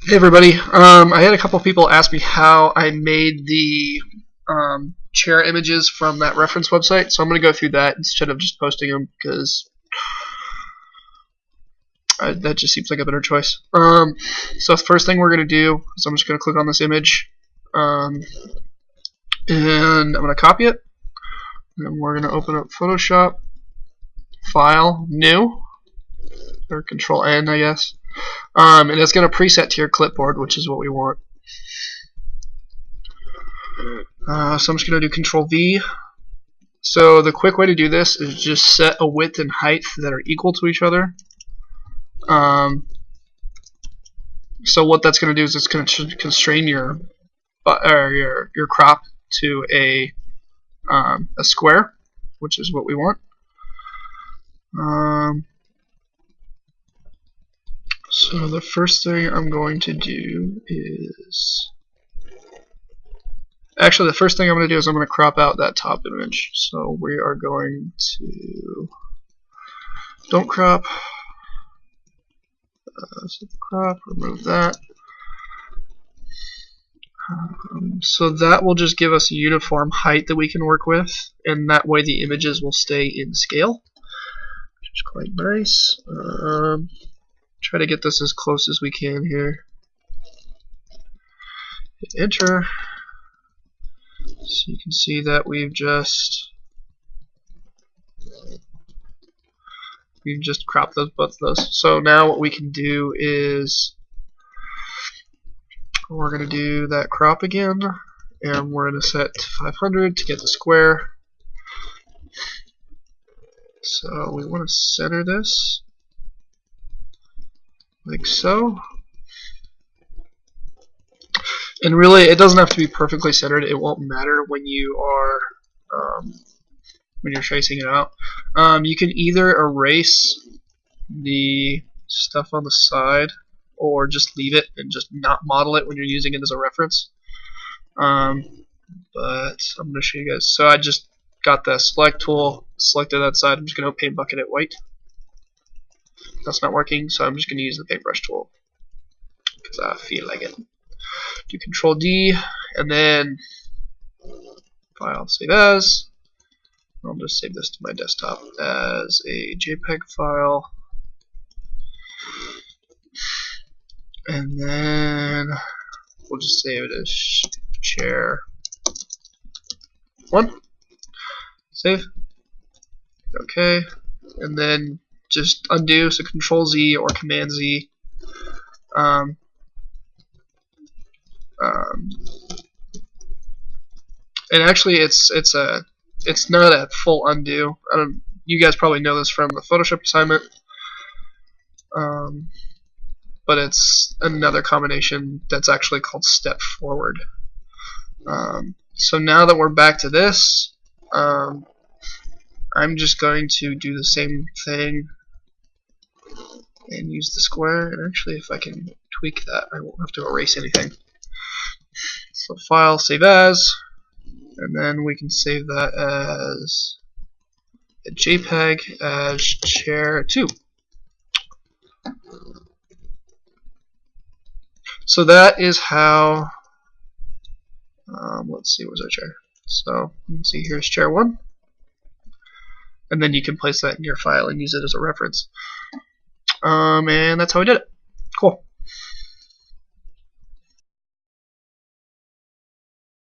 Hey everybody, I had a couple people ask me how I made the chair images from that reference website, so I'm going to go through that instead of just posting them because that just seems like a better choice. So the first thing we're going to do is I'm just going to click on this image, and I'm going to copy it, and we're going to open up Photoshop, File, New, or Control N, I guess. And it's going to preset to your clipboard, which is what we want. So I'm just going to do Control V. So the quick way to do this is just set a width and height that are equal to each other. So what that's going to do is it's going to constrain your crop to a square, which is what we want. So the first thing I'm going to do is, actually the first thing I'm going to do is I'm going to crop out that top image. So we are going to, don't crop, set the crop, remove that. So that will just give us a uniform height that we can work with, and that way the images will stay in scale, which is quite nice. Try to get this as close as we can here. Hit enter. So you can see that we've just cropped both of those. So now what we can do is we're going to do that crop again, and we're going to set to 500 to get the square. So we want to center this like so. And really, it doesn't have to be perfectly centered. It won't matter when you are when you're tracing it out. You can either erase the stuff on the side, or just leave it and just not model it when you're using it as a reference. But I'm going to show you guys. So I just got the select tool, selected that side. I'm just going to paint bucket it white. That's not working, so I'm just going to use the paintbrush tool because I feel like it. Do Control D, and then File, Save As. I'll just save this to my desktop as a JPEG file. And then we'll just save it as chair 1. Save. Okay. And then just undo, so Control Z or Command Z. And actually, it's not a full undo. You guys probably know this from the Photoshop assignment, but it's another combination that's actually called step forward. So now that we're back to this, I'm just going to do the same thing and use the square. And actually, if I can tweak that, I won't have to erase anything. So File, Save As, and then we can save that as a JPEG as chair 2. So that is how, let's see, where's our chair? So you can see here's chair 1, and then you can place that in your file and use it as a reference. And that's how we did it. Cool.